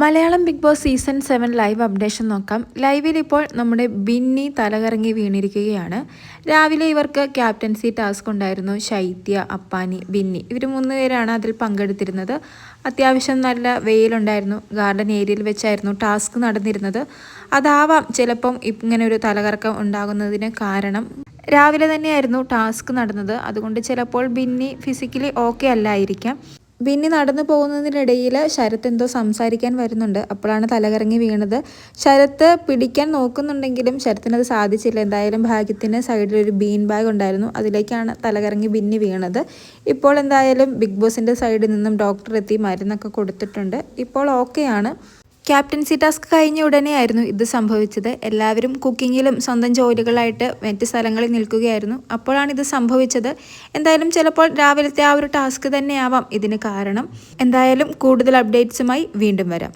Malayalam Bigg Boss season 7 live updation നോക്കാം. ലൈവിൽ ഇപ്പോൾ നമ്മുടെ ബിന്നി തലകറങ്ങി വീണിരിക്കുകയാണ്. രാവിലെ ഇവർക്ക് ക്യാപ്റ്റൻസി ടാസ്ക് ഉണ്ടായിരുന്നു. ശൈത്യ, അപ്പാനി, ബിന്നി ഇവർ 3 പേരാണ് അതിൽ പങ്കെടുത്തിരുന്നത്. അത്യാവശ്യം നല്ല വെയിലുണ്ടായിരുന്നു. ഗാർഡൻ ഏരിയയിൽ വെച്ചായിരുന്നു ടാസ്ക് നടന്നിരുന്നത്. അതാവാം ചിലപ്പം ഇങ്ങനെ ഒരു തലകറക്കം ഉണ്ടാകുന്നതിന് കാരണം. രാവിലെ തന്നെയായിരുന്നു ടാസ്ക് നടന്നത്. അതുകൊണ്ട് ചിലപ്പോൾ ബിന്നി ഫിസിക്കലി ഓക്കെ അല്ലായിരിക്കാം. ബിന്നി നടന്നു പോകുന്നതിനിടയിൽ ശരത്ത് എന്തോ സംസാരിക്കാൻ വരുന്നുണ്ട്. അപ്പോഴാണ് തലകറങ്ങി വീണത്. ശരത്ത് പിടിക്കാൻ നോക്കുന്നുണ്ടെങ്കിലും ശരത്തിനത് സാധിച്ചില്ല. എന്തായാലും ഭാഗ്യത്തിന് സൈഡിലൊരു ബീൻ ബാഗ് ഉണ്ടായിരുന്നു. അതിലേക്കാണ് തലകറങ്ങി ബിന്നി വീണത്. ഇപ്പോൾ എന്തായാലും ബിഗ് ബോസിൻ്റെ സൈഡിൽ നിന്നും ഡോക്ടർ എത്തി മരുന്നൊക്കെ കൊടുത്തിട്ടുണ്ട്. ഇപ്പോൾ ഓക്കെയാണ്. ക്യാപ്റ്റൻസി ടാസ്ക് കഴിഞ്ഞ ഉടനെയായിരുന്നു ഇത് സംഭവിച്ചത്. എല്ലാവരും കുക്കിങ്ങിലും സ്വന്തം ജോലികളായിട്ട് മറ്റ് സ്ഥലങ്ങളിൽ നിൽക്കുകയായിരുന്നു. അപ്പോഴാണ് ഇത് സംഭവിച്ചത്. എന്തായാലും ചിലപ്പോൾ രാവിലത്തെ ആ ഒരു ടാസ്ക് തന്നെയാവാം ഇതിന് കാരണം. എന്തായാലും കൂടുതൽ അപ്ഡേറ്റ്സുമായി വീണ്ടും വരാം.